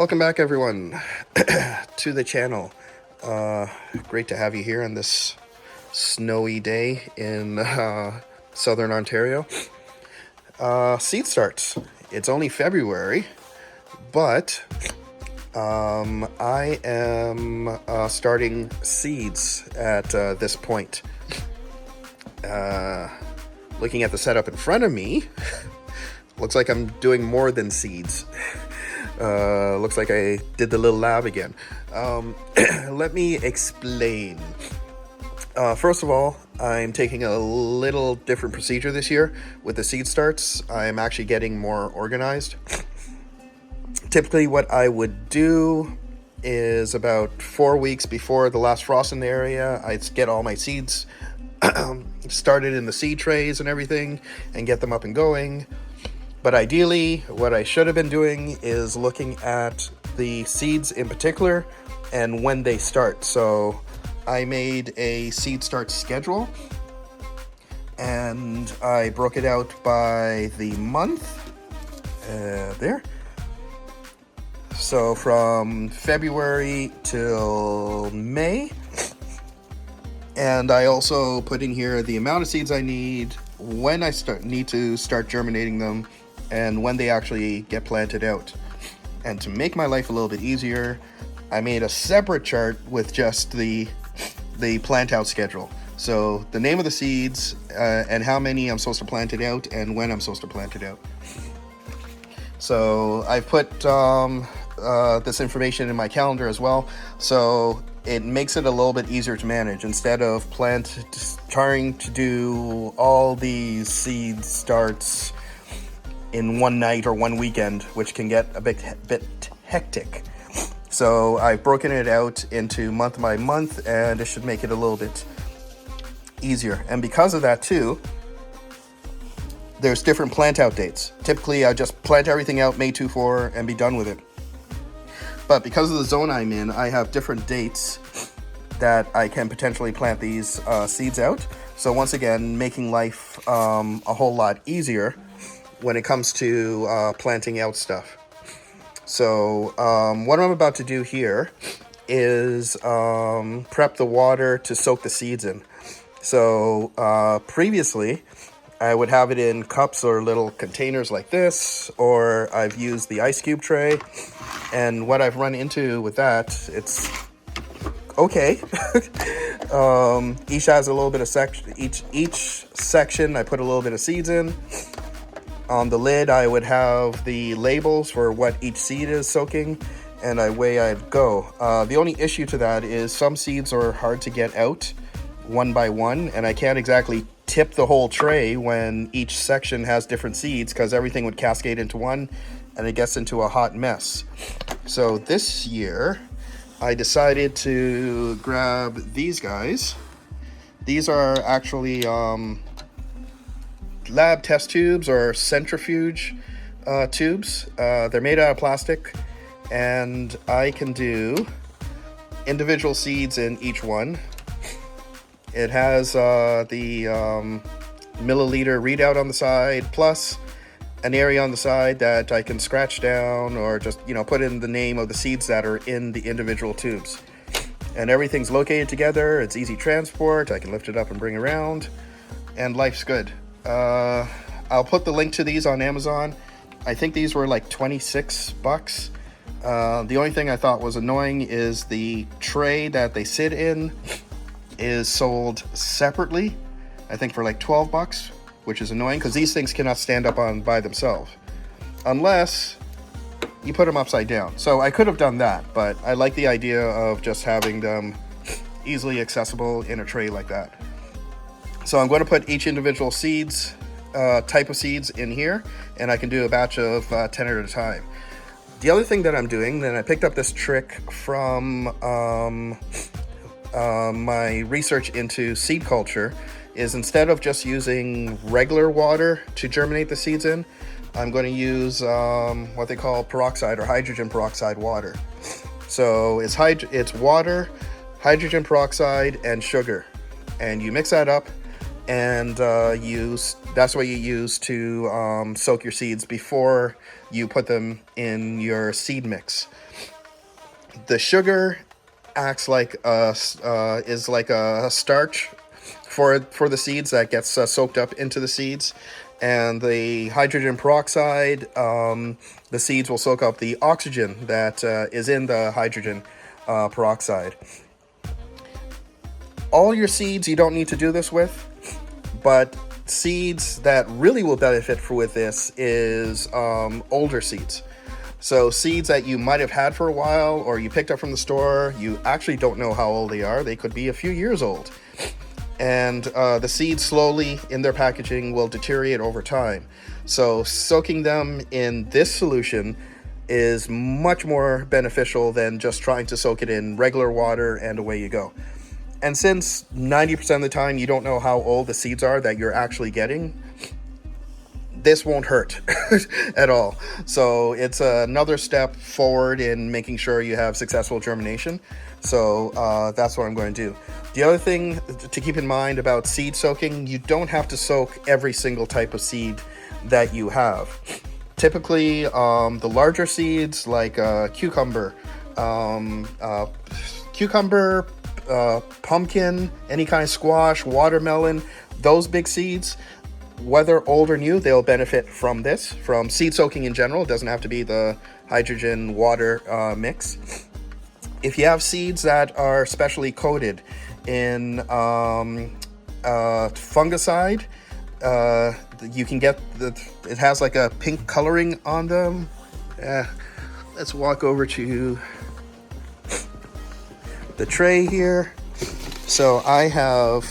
Welcome back, everyone, to the channel. Great to have you here on this snowy day in southern Ontario. Seed starts. It's only February, but I am starting seeds at this point. Looking at the setup in front of me, looks like I'm doing more than seeds. Looks like I did the little lab again. Let me explain. First of all, I'm taking a little different procedure this year with the seed starts. I'm actually getting more organized. Typically what I would do is about 4 weeks before the last frost in the area, I'd get all my seeds started in the seed trays and everything and get them up and going. But ideally, what I should have been doing is looking at the seeds in particular and when they start. So I made a seed start schedule and I broke it out by the month there. So from February till May. And I also put in here the amount of seeds I need, when I need to start germinating them, and when they actually get planted out. And to make my life a little bit easier, I made a separate chart with just the plant out schedule. So the name of the seeds and how many I'm supposed to plant it out and when I'm supposed to plant it out. So I've put this information in my calendar as well. So it makes it a little bit easier to manage instead of trying to do all these seed starts in one night or one weekend, which can get a bit hectic. So I've broken it out into month by month, and it should make it a little bit easier. And because of that too, there's different plant out dates. Typically I just plant everything out May 24 and be done with it. But because of the zone I'm in, I have different dates that I can potentially plant these seeds out. So once again, making life a whole lot easier when it comes to planting out stuff. So what I'm about to do here is prep the water to soak the seeds in. So previously, I would have it in cups or little containers like this, or I've used the ice cube tray. And what I've run into with that, it's okay. Each has a little bit of section. Each section, I put a little bit of seeds in. On the lid, I would have the labels for what each seed is soaking, and away I'd go. The only issue to that is some seeds are hard to get out one by one, and I can't exactly tip the whole tray when each section has different seeds, because everything would cascade into one and it gets into a hot mess. So this year I decided to grab these guys. These are actually lab test tubes or centrifuge tubes. They're made out of plastic, and I can do individual seeds in each one. It has the milliliter readout on the side, plus an area on the side that I can scratch down or just, put in the name of the seeds that are in the individual tubes. And everything's located together. It's easy transport. I can lift it up and bring it around, and life's good. I'll put the link to these on Amazon. I think these were like 26 bucks. The only thing I thought was annoying is the tray that they sit in is sold separately, I think for like 12 bucks, which is annoying because these things cannot stand up on by themselves unless you put them upside down. So I could have done that, but I like the idea of just having them easily accessible in a tray like that. So I'm going to put each individual seeds, type of seeds in here, and I can do a batch of 10 at a time. The other thing that I'm doing, then I picked up this trick from my research into seed culture, is instead of just using regular water to germinate the seeds in, I'm going to use what they call peroxide or hydrogen peroxide water. So it's water, hydrogen peroxide, and sugar. And you mix that up, and that's what you use to soak your seeds before you put them in your seed mix. The sugar acts like is like a starch for the seeds that gets soaked up into the seeds, and the hydrogen peroxide, the seeds will soak up the oxygen that is in the hydrogen peroxide. All your seeds you don't need to do this with, but seeds that really will benefit with this is older seeds. So seeds that you might have had for a while or you picked up from the store, you actually don't know how old they are. They could be a few years old. And the seeds slowly in their packaging will deteriorate over time. So soaking them in this solution is much more beneficial than just trying to soak it in regular water and away you go. And since 90% of the time you don't know how old the seeds are that you're actually getting, this won't hurt at all. So it's another step forward in making sure you have successful germination. So that's what I'm going to do. The other thing to keep in mind about seed soaking, you don't have to soak every single type of seed that you have. Typically, the larger seeds like cucumber, pumpkin, any kind of squash, watermelon, those big seeds, whether old or new, they'll benefit from this, from seed soaking in general. It doesn't have to be the hydrogen water mix. If you have seeds that are specially coated in fungicide, you can get it has like a pink coloring on them. Let's walk over to the tray here. So I have,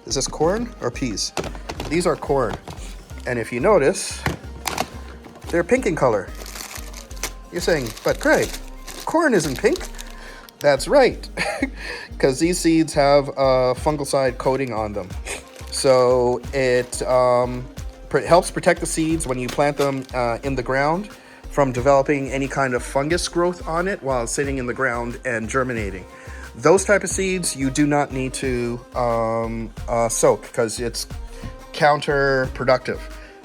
is this corn or peas? These are corn, and if you notice, they're pink in color. You're saying, but Craig, corn isn't pink. That's right, because these seeds have a fungicide coating on them. So it helps protect the seeds when you plant them in the ground from developing any kind of fungus growth on it while sitting in the ground and germinating. Those type of seeds you do not need to soak, because it's counterproductive.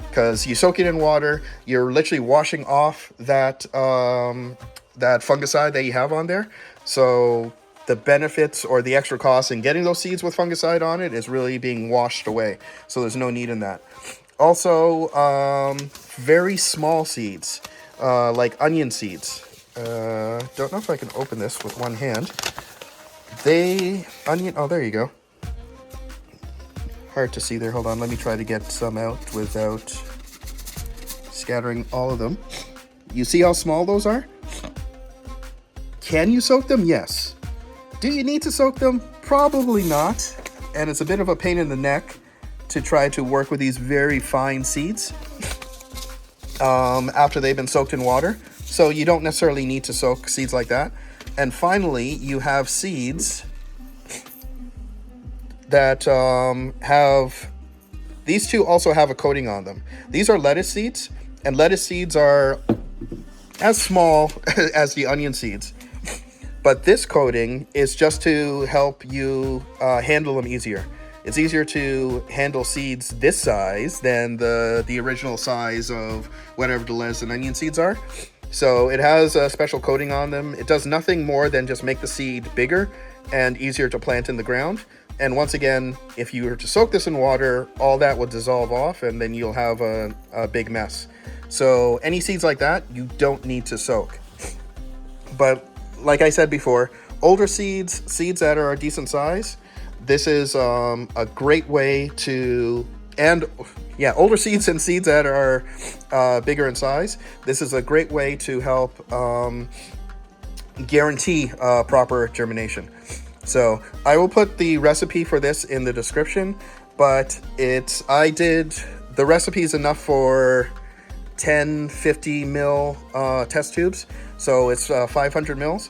Because you soak it in water, you're literally washing off that fungicide that you have on there. So the benefits or the extra cost in getting those seeds with fungicide on it is really being washed away. So there's no need in that. Also, very small seeds, like onion seeds. Don't know if I can open this with one hand. Oh, there you go. Hard to see there. Hold on, let me try to get some out without scattering all of them. You see how small those are? Can you soak them? Yes. Do you need to soak them? Probably not. And it's a bit of a pain in the neck to try to work with these very fine seeds after they've been soaked in water. So you don't necessarily need to soak seeds like that. And finally, you have seeds that these two also have a coating on them. These are lettuce seeds, and lettuce seeds are as small as the onion seeds. But this coating is just to help you handle them easier. It's easier to handle seeds this size than the original size of whatever the lettuce and onion seeds are. So it has a special coating on them. It does nothing more than just make the seed bigger and easier to plant in the ground. And once again, if you were to soak this in water, all that will dissolve off and then you'll have a big mess. So any seeds like that, you don't need to soak. But like I said before, older seeds that are a decent size, this is a great way to, older seeds and seeds that are bigger in size, this is a great way to help guarantee proper germination. So I will put the recipe for this in the description, but the recipe is enough for 50 mil test tubes. So it's 500 mils.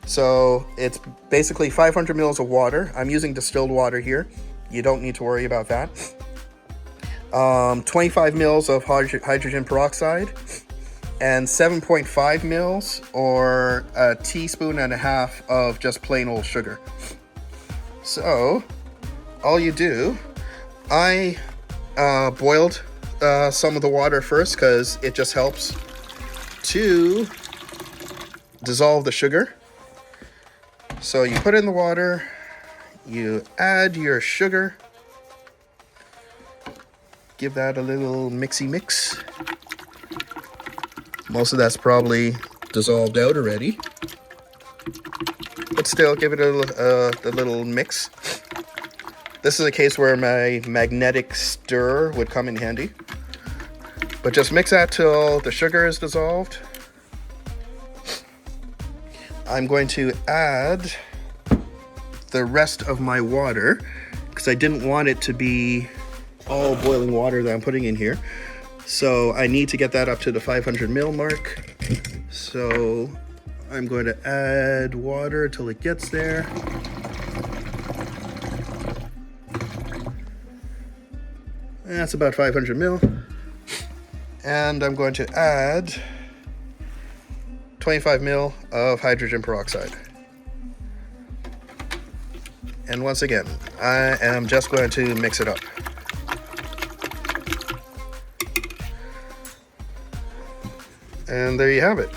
So it's basically 500 mils of water. I'm using distilled water here. You don't need to worry about that. 25 mils of hydrogen peroxide and 7.5 mils or a teaspoon and a half of just plain old sugar. So all you do, I boiled some of the water first because it just helps to dissolve the sugar. So you put in the water, you add your sugar, give that a little mixy mix. Most of that's probably dissolved out already, but still give it a little mix. This is a case where my magnetic stirrer would come in handy. But just mix that till the sugar is dissolved. I'm going to add the rest of my water because I didn't want it to be all boiling water that I'm putting in here. So I need to get that up to the 500 ml mark. So I'm going to add water till it gets there. That's about 500 ml. And I'm going to add 25 ml of hydrogen peroxide. And once again, I am just going to mix it up. And there you have it.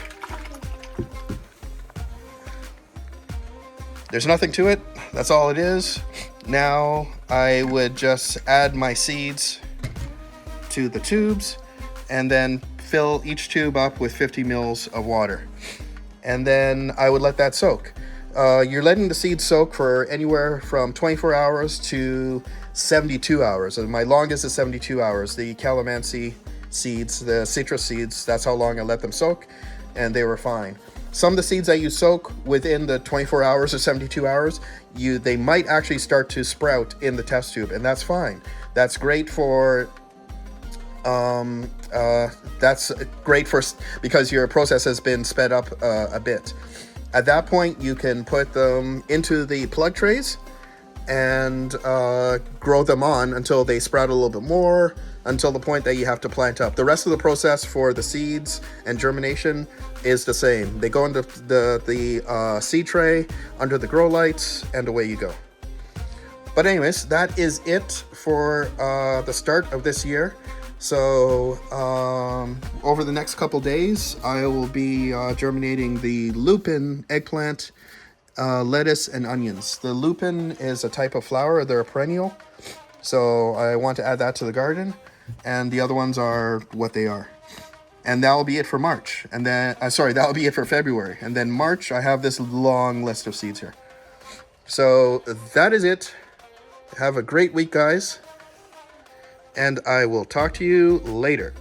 There's nothing to it. That's all it is. Now I would just add my seeds to the tubes and then fill each tube up with 50 mils of water. And then I would let that soak. You're letting the seeds soak for anywhere from 24 hours to 72 hours. And my longest is 72 hours. The calamansi seeds, the citrus seeds, that's how long I let them soak, and they were fine. Some of the seeds that you soak within the 24 hours or 72 hours, they might actually start to sprout in the test tube, and that's fine. That's great for because your process has been sped up a bit. At that point, you can put them into the plug trays and grow them on until they sprout a little bit more, until the point that you have to plant up. The rest of the process for the seeds and germination is the same. They go into the seed tray under the grow lights, and away you go. But anyways, that is it for the start of this year. So over the next couple days, I will be germinating the lupin, eggplant, lettuce, and onions. The lupin is a type of flower. They're a perennial. So I want to add that to the garden. And the other ones are what they are. And that will be it for March. And then, that will be it for February. And then March, I have this long list of seeds here. So that is it. Have a great week, guys. And I will talk to you later.